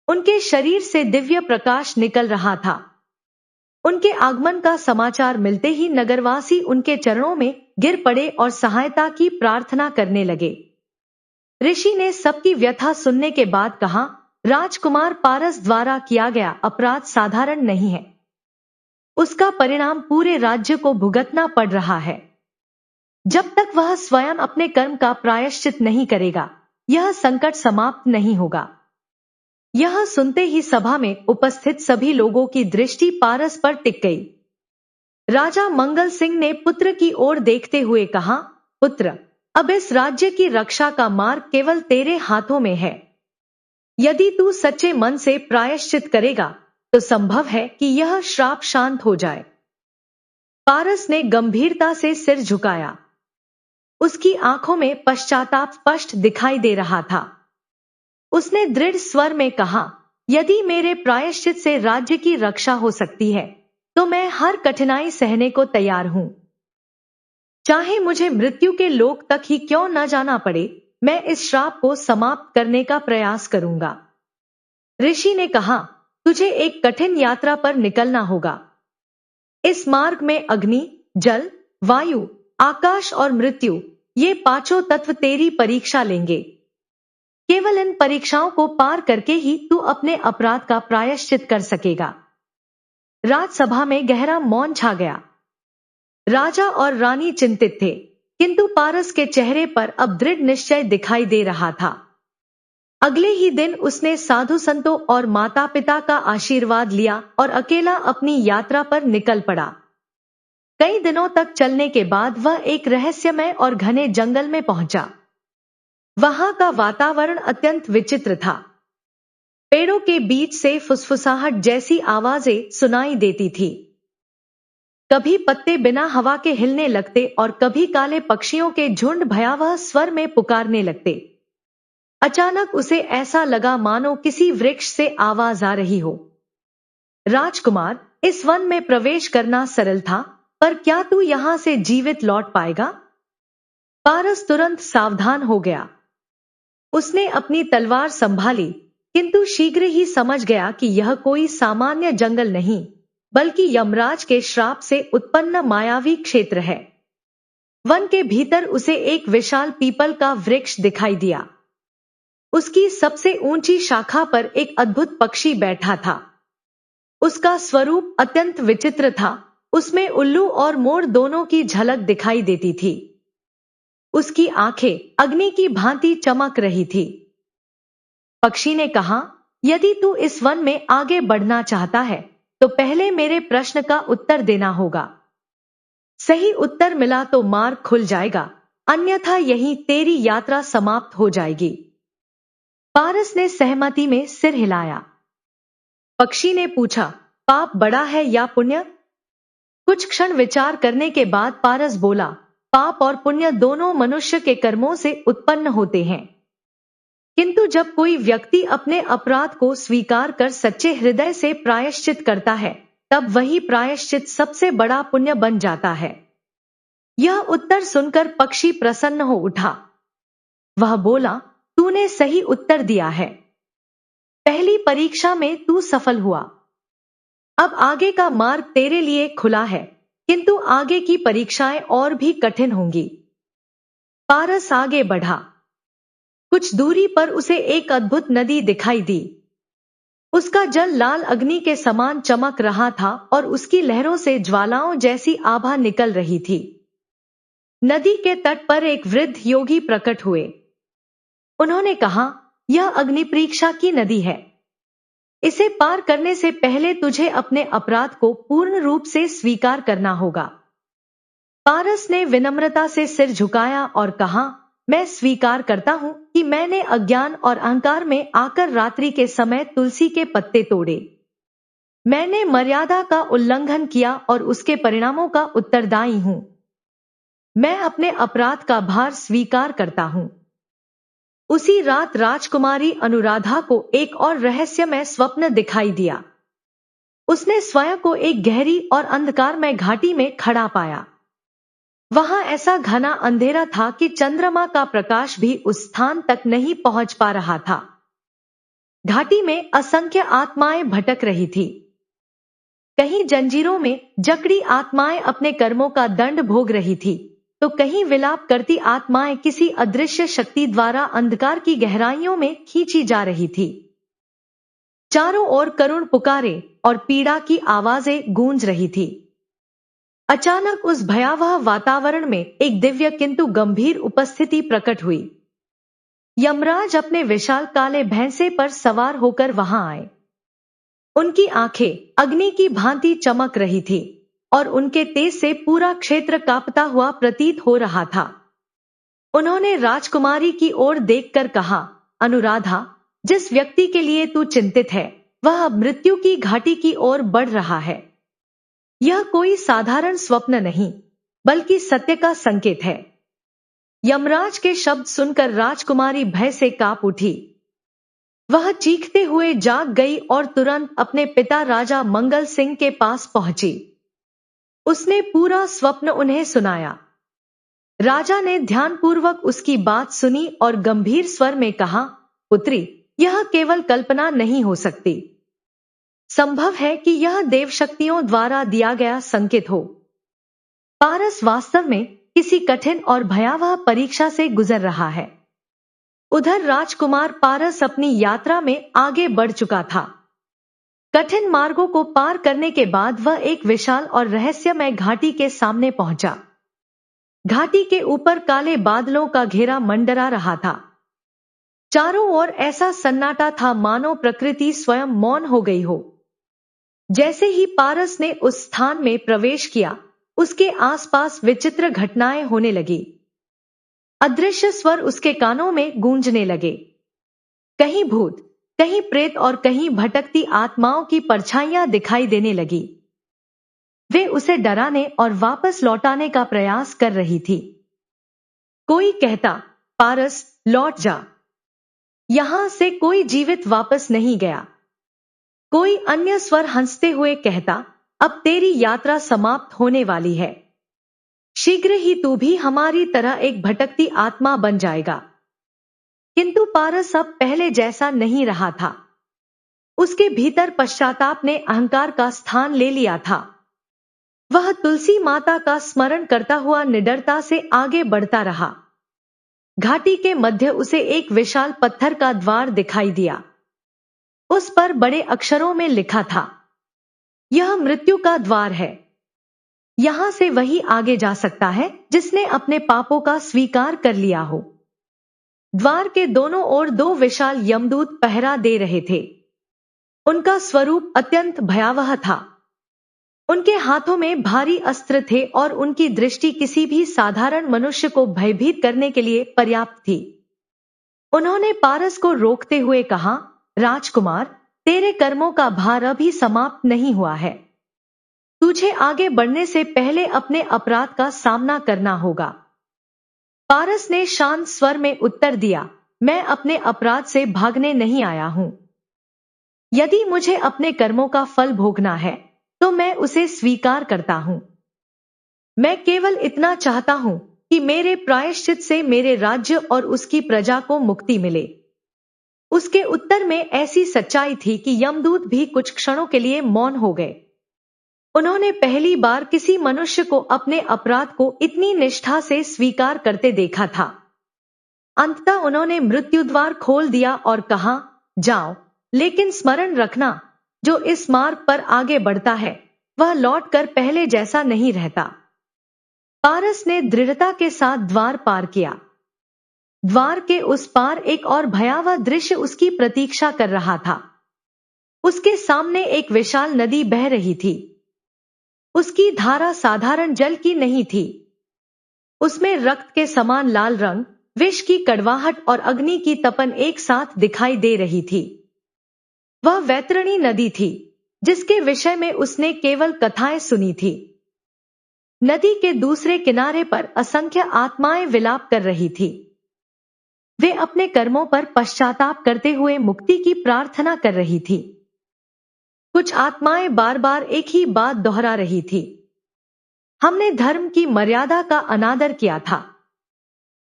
Speaker 1: उनके शरीर से दिव्य प्रकाश निकल रहा था। उनके आगमन का समाचार मिलते ही नगरवासी उनके चरणों में गिर पड़े और सहायता की प्रार्थना करने लगे। ऋषि ने सबकी व्यथा सुनने के बाद कहा, राजकुमार पारस द्वारा किया गया अपराध साधारण नहीं है। उसका परिणाम पूरे राज्य को भुगतना पड़ रहा है। जब तक वह स्वयं अपने कर्म का प्रायश्चित नहीं करेगा, यह संकट समाप्त नहीं होगा। यह सुनते ही सभा में उपस्थित सभी लोगों की दृष्टि पारस पर टिक गई। राजा मंगल सिंह ने पुत्र की ओर देखते हुए कहा, पुत्र, अब इस राज्य की रक्षा का मार्ग केवल तेरे हाथों में है। यदि तू सच्चे मन से प्रायश्चित करेगा, तो संभव है कि यह श्राप शांत हो जाए। पारस ने गंभीरता से सिर झुकाया। उसकी आंखों में पश्चाताप स्पष्ट दिखाई दे रहा था। उसने दृढ़ स्वर में कहा, यदि मेरे प्रायश्चित से राज्य की रक्षा हो सकती है, तो मैं हर कठिनाई सहने को तैयार हूं। चाहे मुझे मृत्यु के लोक तक ही क्यों न जाना पड़े, मैं इस श्राप को समाप्त करने का प्रयास करूंगा। ऋषि ने कहा, तुझे एक कठिन यात्रा पर निकलना होगा। इस मार्ग में अग्नि, जल, वायु, आकाश और मृत्यु, ये पांचों तत्व तेरी परीक्षा लेंगे। केवल इन परीक्षाओं को पार करके ही तू अपने अपराध का प्रायश्चित कर सकेगा। राजसभा में गहरा मौन छा गया। राजा और रानी चिंतित थे, किंतु पारस के चेहरे पर अब दृढ़ निश्चय दिखाई दे रहा था। अगले ही दिन उसने साधु संतों और माता पिता का आशीर्वाद लिया और अकेला अपनी यात्रा पर निकल पड़ा। कई दिनों तक चलने के बाद वह एक रहस्यमय और घने जंगल में पहुंचा। वहां का वातावरण अत्यंत विचित्र था। पेड़ों के बीच से फुसफुसाहट जैसी आवाजें सुनाई देती थी। कभी पत्ते बिना हवा के हिलने लगते और कभी काले पक्षियों के झुंड भयावह स्वर में पुकारने लगते। अचानक उसे ऐसा लगा मानो किसी वृक्ष से आवाज आ रही हो। राजकुमार, इस वन में प्रवेश करना सरल था, पर क्या तू यहां से जीवित लौट पाएगा? पारस तुरंत सावधान हो गया। उसने अपनी तलवार संभाली, किंतु शीघ्र ही समझ गया कि यह कोई सामान्य जंगल नहीं, बल्कि यमराज के श्राप से उत्पन्न मायावी क्षेत्र है। वन के भीतर उसे एक विशाल पीपल का वृक्ष दिखाई दिया। उसकी सबसे ऊंची शाखा पर एक अद्भुत पक्षी बैठा था। उसका स्वरूप अत्यंत विचित्र था। उसमें उल्लू और मोर दोनों की झलक दिखाई देती थी। उसकी आंखें अग्नि की भांति चमक रही थी। पक्षी ने कहा, यदि तू इस वन में आगे बढ़ना चाहता है तो पहले मेरे प्रश्न का उत्तर देना होगा। सही उत्तर मिला तो मार्ग खुल जाएगा, अन्यथा यहीं तेरी यात्रा समाप्त हो जाएगी। पारस ने सहमति में सिर हिलाया। पक्षी ने पूछा, पाप बड़ा है या पुण्य? कुछ क्षण विचार करने के बाद पारस बोला, पाप और पुण्य दोनों मनुष्य के कर्मों से उत्पन्न होते हैं, किंतु जब कोई व्यक्ति अपने अपराध को स्वीकार कर सच्चे हृदय से प्रायश्चित करता है, तब वही प्रायश्चित सबसे बड़ा पुण्य बन जाता है। यह उत्तर सुनकर पक्षी प्रसन्न हो उठा। वह बोला, तूने सही उत्तर दिया है। पहली परीक्षा में तू सफल हुआ। अब आगे का मार्ग तेरे लिए खुला है, किंतु आगे की परीक्षाएं और भी कठिन होंगी। पारस आगे बढ़ा। कुछ दूरी पर उसे एक अद्भुत नदी दिखाई दी। उसका जल लाल अग्नि के समान चमक रहा था और उसकी लहरों से ज्वालाओं जैसी आभा निकल रही थी। नदी के तट पर एक वृद्ध योगी प्रकट हुए। उन्होंने कहा, यह अग्नि परीक्षा की नदी है। इसे पार करने से पहले तुझे अपने अपराध को पूर्ण रूप से स्वीकार करना होगा। पारस ने विनम्रता से सिर झुकाया और कहा, मैं स्वीकार करता हूं कि मैंने अज्ञान और अहंकार में आकर रात्रि के समय तुलसी के पत्ते तोड़े। मैंने मर्यादा का उल्लंघन किया और उसके परिणामों का उत्तरदायी हूं। मैं अपने अपराध का भार स्वीकार करता हूं। उसी रात राजकुमारी अनुराधा को एक और रहस्यमय स्वप्न दिखाई दिया। उसने स्वयं को एक गहरी और अंधकारमय घाटी में खड़ा पाया। वहां ऐसा घना अंधेरा था कि चंद्रमा का प्रकाश भी उस स्थान तक नहीं पहुंच पा रहा था। घाटी में असंख्य आत्माएं भटक रही थी। कहीं जंजीरों में जकड़ी आत्माएं अपने कर्मों का दंड भोग रही थी, तो कहीं विलाप करती आत्माएं किसी अदृश्य शक्ति द्वारा अंधकार की गहराइयों में खींची जा रही थी। चारों ओर करुण पुकारे और पीड़ा की आवाजें गूंज रही थी। अचानक उस भयावह वातावरण में एक दिव्य किंतु गंभीर उपस्थिति प्रकट हुई। यमराज अपने विशाल काले भैंसे पर सवार होकर वहां आए। उनकी आंखें अग्नि की भांति चमक रही थी और उनके तेज से पूरा क्षेत्र कांपता हुआ प्रतीत हो रहा था। उन्होंने राजकुमारी की ओर देखकर कहा, अनुराधा, जिस व्यक्ति के लिए तू चिंतित है वह अब मृत्यु की घाटी की ओर बढ़ रहा है। यह कोई साधारण स्वप्न नहीं, बल्कि सत्य का संकेत है। यमराज के शब्द सुनकर राजकुमारी भय से कांप उठी। वह चीखते हुए जाग गई और तुरंत अपने पिता राजा मंगल सिंह के पास पहुंची। उसने पूरा स्वप्न उन्हें सुनाया। राजा ने ध्यानपूर्वक उसकी बात सुनी और गंभीर स्वर में कहा, पुत्री, यह केवल कल्पना नहीं हो सकती। संभव है कि यह देव शक्तियों द्वारा दिया गया संकेत हो। पारस वास्तव में किसी कठिन और भयावह परीक्षा से गुजर रहा है। उधर राजकुमार पारस अपनी यात्रा में आगे बढ़ चुका था। कठिन मार्गों को पार करने के बाद वह एक विशाल और रहस्यमय घाटी के सामने पहुंचा। घाटी के ऊपर काले बादलों का घेरा मंडरा रहा था। चारों ओर ऐसा सन्नाटा था मानो प्रकृति स्वयं मौन हो गई हो। जैसे ही पारस ने उस स्थान में प्रवेश किया, उसके आसपास विचित्र घटनाएं होने लगी। अदृश्य स्वर उसके कानों में गूंजने लगे। कहीं भूत, कहीं प्रेत और कहीं भटकती आत्माओं की परछाइयां दिखाई देने लगी। वे उसे डराने और वापस लौटाने का प्रयास कर रही थी। कोई कहता, पारस, लौट जा। यहां से कोई जीवित वापस नहीं गया। कोई अन्य स्वर हंसते हुए कहता, अब तेरी यात्रा समाप्त होने वाली है। शीघ्र ही तू भी हमारी तरह एक भटकती आत्मा बन जाएगा। किंतु पारस अब पहले जैसा नहीं रहा था। उसके भीतर पश्चाताप ने अहंकार का स्थान ले लिया था। वह तुलसी माता का स्मरण करता हुआ निडरता से आगे बढ़ता रहा। घाटी के मध्य उसे एक विशाल पत्थर का द्वार दिखाई दिया। उस पर बड़े अक्षरों में लिखा था, यह मृत्यु का द्वार है। यहां से वही आगे जा सकता है जिसने अपने पापों का स्वीकार कर लिया हो। द्वार के दोनों ओर दो विशाल यमदूत पहरा दे रहे थे। उनका स्वरूप अत्यंत भयावह था। उनके हाथों में भारी अस्त्र थे और उनकी दृष्टि किसी भी साधारण मनुष्य को भयभीत करने के लिए पर्याप्त थी। उन्होंने पारस को रोकते हुए कहा, राजकुमार, तेरे कर्मों का भार अभी समाप्त नहीं हुआ है। तुझे आगे बढ़ने से पहले अपने अपराध का सामना करना होगा। पारस ने शांत स्वर में उत्तर दिया, मैं अपने अपराध से भागने नहीं आया हूं। यदि मुझे अपने कर्मों का फल भोगना है तो मैं उसे स्वीकार करता हूं। मैं केवल इतना चाहता हूं कि मेरे प्रायश्चित से मेरे राज्य और उसकी प्रजा को मुक्ति मिले। उसके उत्तर में ऐसी सच्चाई थी कि यमदूत भी कुछ क्षणों के लिए मौन हो गए। उन्होंने पहली बार किसी मनुष्य को अपने अपराध को इतनी निष्ठा से स्वीकार करते देखा था। अंततः उन्होंने मृत्युद्वार खोल दिया और कहा, जाओ, लेकिन स्मरण रखना, जो इस मार्ग पर आगे बढ़ता है वह लौटकर पहले जैसा नहीं रहता। पारस ने दृढ़ता के साथ द्वार पार किया। द्वार के उस पार एक और भयावह दृश्य उसकी प्रतीक्षा कर रहा था। उसके सामने एक विशाल नदी बह रही थी। उसकी धारा साधारण जल की नहीं थी। उसमें रक्त के समान लाल रंग, विष की कड़वाहट और अग्नि की तपन एक साथ दिखाई दे रही थी। वह वैतरणी नदी थी जिसके विषय में उसने केवल कथाएं सुनी थी। नदी के दूसरे किनारे पर असंख्य आत्माएं विलाप कर रही थी। वे अपने कर्मों पर पश्चाताप करते हुए मुक्ति की प्रार्थना कर रही थी। कुछ आत्माएं बार बार एक ही बात दोहरा रही थी, हमने धर्म की मर्यादा का अनादर किया था।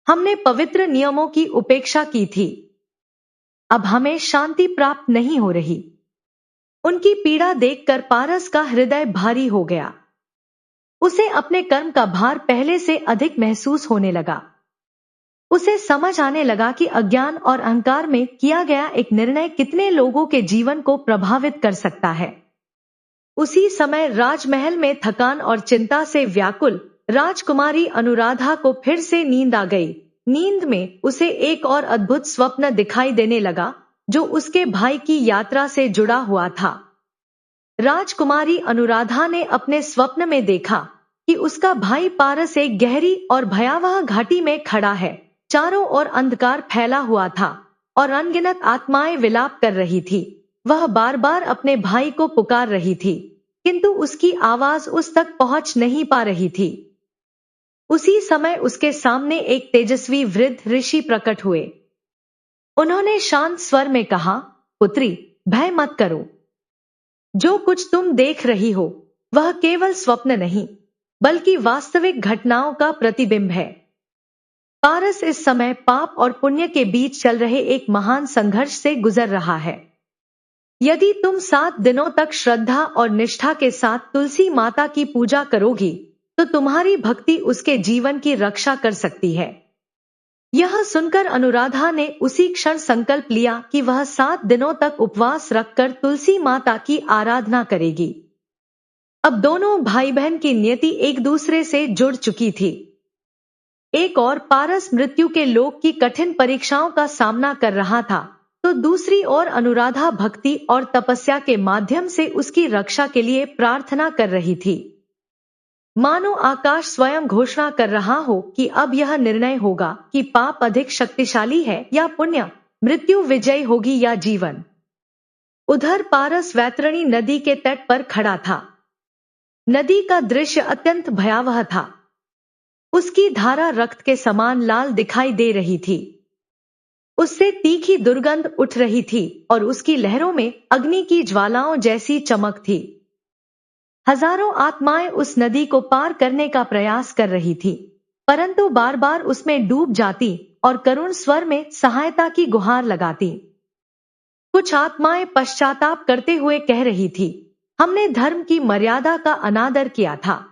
Speaker 1: हमने पवित्र नियमों की उपेक्षा की थी। अब हमें शांति प्राप्त नहीं हो रही। उनकी पीड़ा देखकर पारस का हृदय भारी हो गया। उसे अपने कर्म का भार पहले से अधिक महसूस होने लगा। उसे समझ आने लगा कि अज्ञान और अहंकार में किया गया एक निर्णय कितने लोगों के जीवन को प्रभावित कर सकता है। उसी समय राजमहल में थकान और चिंता से व्याकुल राजकुमारी अनुराधा को फिर से नींद आ गई। नींद में उसे एक और अद्भुत स्वप्न दिखाई देने लगा जो उसके भाई की यात्रा से जुड़ा हुआ था। राजकुमारी अनुराधा ने अपने स्वप्न में देखा कि उसका भाई पारस एक गहरी और भयावह घाटी में खड़ा है। चारों ओर अंधकार फैला हुआ था और अनगिनत आत्माएं विलाप कर रही थी। वह बार बार अपने भाई को पुकार रही थी, किंतु उसकी आवाज उस तक पहुंच नहीं पा रही थी। उसी समय उसके सामने एक तेजस्वी वृद्ध ऋषि प्रकट हुए। उन्होंने शांत स्वर में कहा, पुत्री, भय मत करो। जो कुछ तुम देख रही हो वह केवल स्वप्न नहीं बल्कि वास्तविक घटनाओं का प्रतिबिंब है। पारस इस समय पाप और पुण्य के बीच चल रहे एक महान संघर्ष से गुजर रहा है। यदि तुम 7 दिनों तक श्रद्धा और निष्ठा के साथ तुलसी माता की पूजा करोगी तो तुम्हारी भक्ति उसके जीवन की रक्षा कर सकती है। यह सुनकर अनुराधा ने उसी क्षण संकल्प लिया कि वह 7 दिनों तक उपवास रखकर तुलसी माता की आराधना करेगी। अब दोनों भाई बहन की नियति एक दूसरे से जुड़ चुकी थी। एक और पारस मृत्यु के लोक की कठिन परीक्षाओं का सामना कर रहा था, तो दूसरी ओर अनुराधा भक्ति और तपस्या के माध्यम से उसकी रक्षा के लिए प्रार्थना कर रही थी। मानो आकाश स्वयं घोषणा कर रहा हो कि अब यह निर्णय होगा कि पाप अधिक शक्तिशाली है या पुण्य, मृत्यु विजयी होगी या जीवन। उधर पारस वैतरणी नदी के तट पर खड़ा था। नदी का दृश्य अत्यंत भयावह था। उसकी धारा रक्त के समान लाल दिखाई दे रही थी। उससे तीखी दुर्गंध उठ रही थी और उसकी लहरों में अग्नि की ज्वालाओं जैसी चमक थी। हजारों आत्माएं उस नदी को पार करने का प्रयास कर रही थी, परंतु बार बार उसमें डूब जाती और करुण स्वर में सहायता की गुहार लगाती। कुछ आत्माएं पश्चाताप करते हुए कह रही थी, हमने धर्म की मर्यादा का अनादर किया था,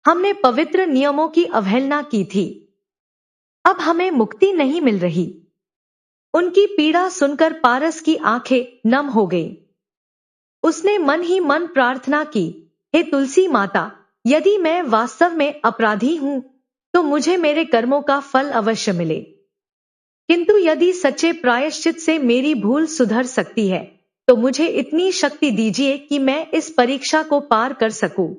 Speaker 1: हमने पवित्र नियमों की अवहेलना की थी। अब हमें मुक्ति नहीं मिल रही। उनकी पीड़ा सुनकर पारस की आंखें नम हो गईं। उसने मन ही मन प्रार्थना की, हे तुलसी माता, यदि मैं वास्तव में अपराधी हूं तो मुझे मेरे कर्मों का फल अवश्य मिले। किंतु यदि सच्चे प्रायश्चित से मेरी भूल सुधर सकती है तो मुझे इतनी शक्ति दीजिए कि मैं इस परीक्षा को पार कर सकूं।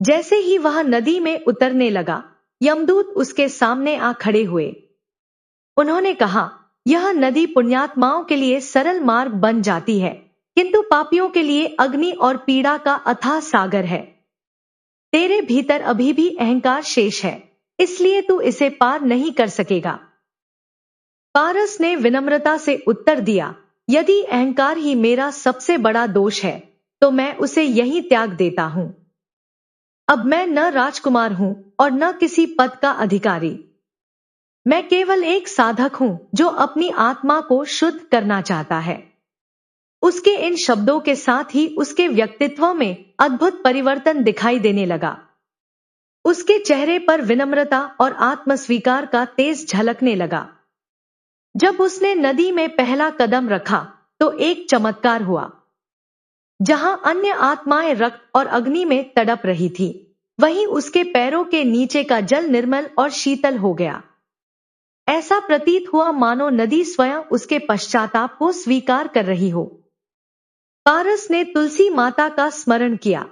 Speaker 1: जैसे ही वह नदी में उतरने लगा, यमदूत उसके सामने आ खड़े हुए। उन्होंने कहा, यह नदी पुण्यात्माओं के लिए सरल मार्ग बन जाती है, किंतु पापियों के लिए अग्नि और पीड़ा का अथाह सागर है। तेरे भीतर अभी भी अहंकार शेष है, इसलिए तू इसे पार नहीं कर सकेगा। पारस ने विनम्रता से उत्तर दिया, यदि अहंकार ही मेरा सबसे बड़ा दोष है तो मैं उसे यहीं त्याग देता हूं। अब मैं न राजकुमार हूं और न किसी पद का अधिकारी। मैं केवल एक साधक हूं जो अपनी आत्मा को शुद्ध करना चाहता है। उसके इन शब्दों के साथ ही उसके व्यक्तित्व में अद्भुत परिवर्तन दिखाई देने लगा। उसके चेहरे पर विनम्रता और आत्मस्वीकार का तेज झलकने लगा। जब उसने नदी में पहला कदम रखा तो एक चमत्कार हुआ। जहां अन्य आत्माएं रक्त और अग्नि में तड़प रही थी, वहीं उसके पैरों के नीचे का जल निर्मल और शीतल हो गया। ऐसा प्रतीत हुआ मानो नदी स्वयं उसके पश्चाताप को स्वीकार कर रही हो। पारस ने तुलसी माता का स्मरण किया।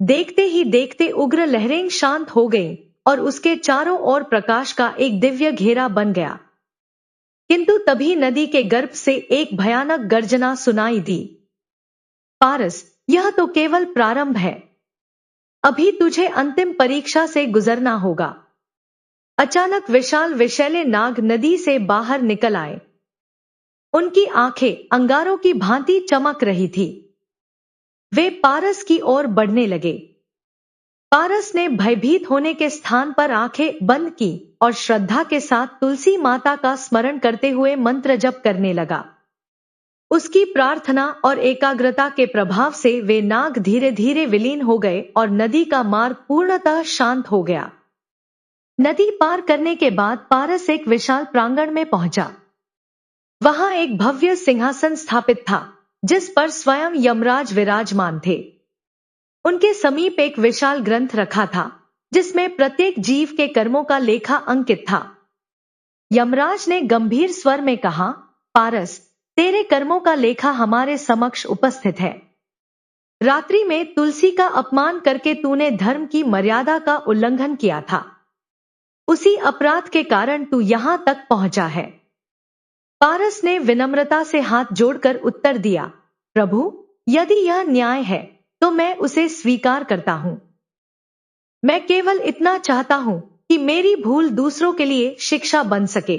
Speaker 1: देखते ही देखते उग्र लहरें शांत हो गईं और उसके चारों ओर प्रकाश का एक दिव्य घेरा बन गया। किंतु तभी नदी के गर्भ से एक भयानक गर्जना सुनाई दी। पारस, यह तो केवल प्रारंभ है। अभी तुझे अंतिम परीक्षा से गुजरना होगा। अचानक विशाल विषैले नाग नदी से बाहर निकल आए। उनकी आंखें अंगारों की भांति चमक रही थी। वे पारस की ओर बढ़ने लगे। पारस ने भयभीत होने के स्थान पर आंखें बंद की और श्रद्धा के साथ तुलसी माता का स्मरण करते हुए मंत्र जप करने लगा। उसकी प्रार्थना और एकाग्रता के प्रभाव से वे नाग धीरे धीरे विलीन हो गए और नदी का मार्ग पूर्णतः शांत हो गया। नदी पार करने के बाद पारस एक विशाल प्रांगण में पहुंचा। वहां एक भव्य सिंहासन स्थापित था, जिस पर स्वयं यमराज विराजमान थे। उनके समीप एक विशाल ग्रंथ रखा था, जिसमें प्रत्येक जीव के कर्मों का लेखा अंकित था। यमराज ने गंभीर स्वर में कहा, पारस, तेरे कर्मों का लेखा हमारे समक्ष उपस्थित है। रात्रि में तुलसी का अपमान करके तूने धर्म की मर्यादा का उल्लंघन किया था। उसी अपराध के कारण तू यहां तक पहुंचा है। पारस ने विनम्रता से हाथ जोड़कर उत्तर दिया, प्रभु, यदि यह न्याय है तो मैं उसे स्वीकार करता हूं। मैं केवल इतना चाहता हूं कि मेरी भूल दूसरों के लिए शिक्षा बन सके।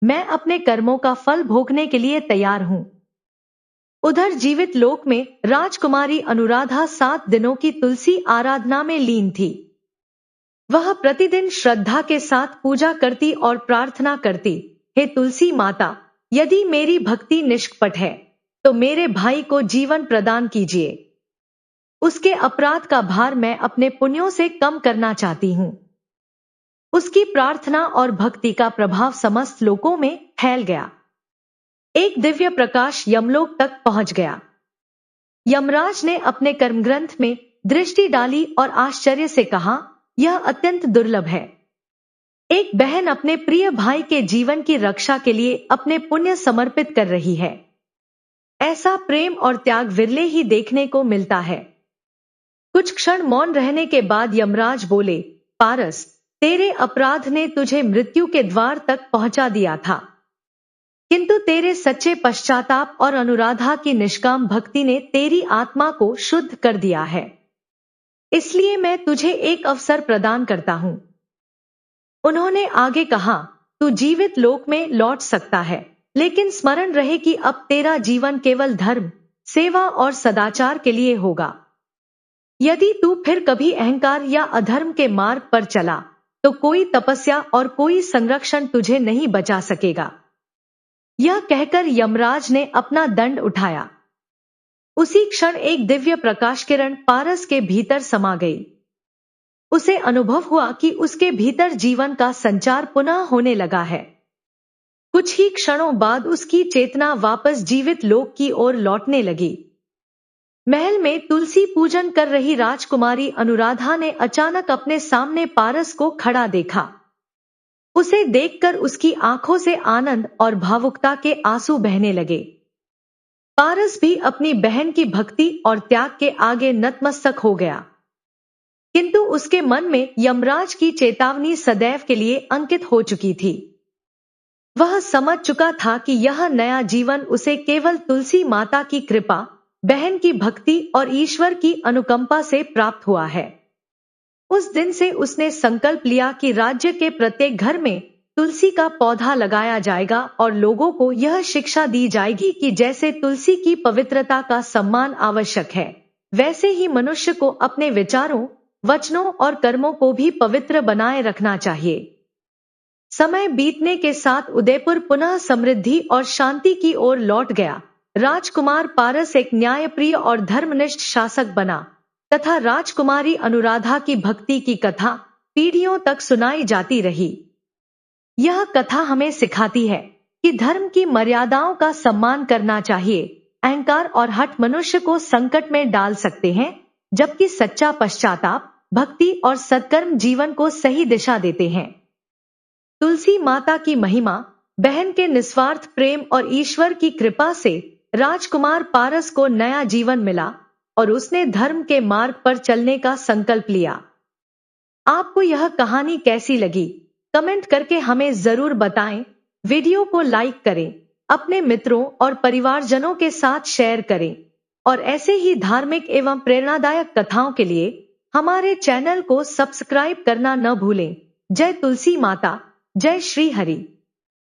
Speaker 1: मैं अपने कर्मों का फल भोगने के लिए तैयार हूं। उधर जीवित लोक में राजकुमारी अनुराधा 7 दिनों की तुलसी आराधना में लीन थी। वह प्रतिदिन श्रद्धा के साथ पूजा करती और प्रार्थना करती, हे तुलसी माता, यदि मेरी भक्ति निष्कपट है तो मेरे भाई को जीवन प्रदान कीजिए। उसके अपराध का भार मैं अपने पुण्यों से कम करना चाहती हूं। उसकी प्रार्थना और भक्ति का प्रभाव समस्त लोकों में फैल गया। एक दिव्य प्रकाश यमलोक तक पहुंच गया। यमराज ने अपने कर्मग्रंथ में दृष्टि डाली और आश्चर्य से कहा, यह अत्यंत दुर्लभ है। एक बहन अपने प्रिय भाई के जीवन की रक्षा के लिए अपने पुण्य समर्पित कर रही है। ऐसा प्रेम और त्याग विरले ही देखने को मिलता है। कुछ क्षण मौन रहने के बाद यमराज बोले, पारस, तेरे अपराध ने तुझे मृत्यु के द्वार तक पहुंचा दिया था, किंतु तेरे सच्चे पश्चाताप और अनुराधा की निष्काम भक्ति ने तेरी आत्मा को शुद्ध कर दिया है। इसलिए मैं तुझे एक अवसर प्रदान करता हूं। उन्होंने आगे कहा, तू जीवित लोक में लौट सकता है, लेकिन स्मरण रहे कि अब तेरा जीवन केवल धर्म, सेवा और सदाचार के लिए होगा। यदि तू फिर कभी अहंकार या अधर्म के मार्ग पर चला तो कोई तपस्या और कोई संरक्षण तुझे नहीं बचा सकेगा। यह कहकर यमराज ने अपना दंड उठाया। उसी क्षण एक दिव्य प्रकाश किरण पारस के भीतर समा गई। उसे अनुभव हुआ कि उसके भीतर जीवन का संचार पुनः होने लगा है। कुछ ही क्षणों बाद उसकी चेतना वापस जीवित लोक की ओर लौटने लगी। महल में तुलसी पूजन कर रही राजकुमारी अनुराधा ने अचानक अपने सामने पारस को खड़ा देखा। उसे देखकर उसकी आंखों से आनंद और भावुकता के आंसू बहने लगे। पारस भी अपनी बहन की भक्ति और त्याग के आगे नतमस्तक हो गया, किंतु उसके मन में यमराज की चेतावनी सदैव के लिए अंकित हो चुकी थी। वह समझ चुका था कि यह नया जीवन उसे केवल तुलसी माता की कृपा, बहन की भक्ति और ईश्वर की अनुकंपा से प्राप्त हुआ है। उस दिन से उसने संकल्प लिया कि राज्य के प्रत्येक घर में तुलसी का पौधा लगाया जाएगा और लोगों को यह शिक्षा दी जाएगी कि जैसे तुलसी की पवित्रता का सम्मान आवश्यक है, वैसे ही मनुष्य को अपने विचारों, वचनों और कर्मों को भी पवित्र बनाए रखना चाहिए। समय बीतने के साथ उदयपुर पुनः समृद्धि और शांति की ओर लौट गया। राजकुमार पारस एक न्यायप्रिय और धर्मनिष्ठ शासक बना तथा राजकुमारी अनुराधा की भक्ति की कथा पीढ़ियों तक सुनाई जाती रही। यह कथा हमें सिखाती है कि धर्म की मर्यादाओं का सम्मान करना चाहिए। अहंकार और हठ मनुष्य को संकट में डाल सकते हैं, जबकि सच्चा पश्चाताप, भक्ति और सत्कर्म जीवन को सही दिशा देते हैं। तुलसी माता की महिमा, बहन के निस्वार्थ प्रेम और ईश्वर की कृपा से राजकुमार पारस को नया जीवन मिला और उसने धर्म के मार्ग पर चलने का संकल्प लिया। आपको यह कहानी कैसी लगी? कमेंट करके हमें जरूर बताएं। वीडियो को लाइक करें, अपने मित्रों और परिवारजनों के साथ शेयर करें और ऐसे ही धार्मिक एवं प्रेरणादायक कथाओं के लिए हमारे चैनल को सब्सक्राइब करना न भूलें। जय तुलसी माता, जय श्री हरि।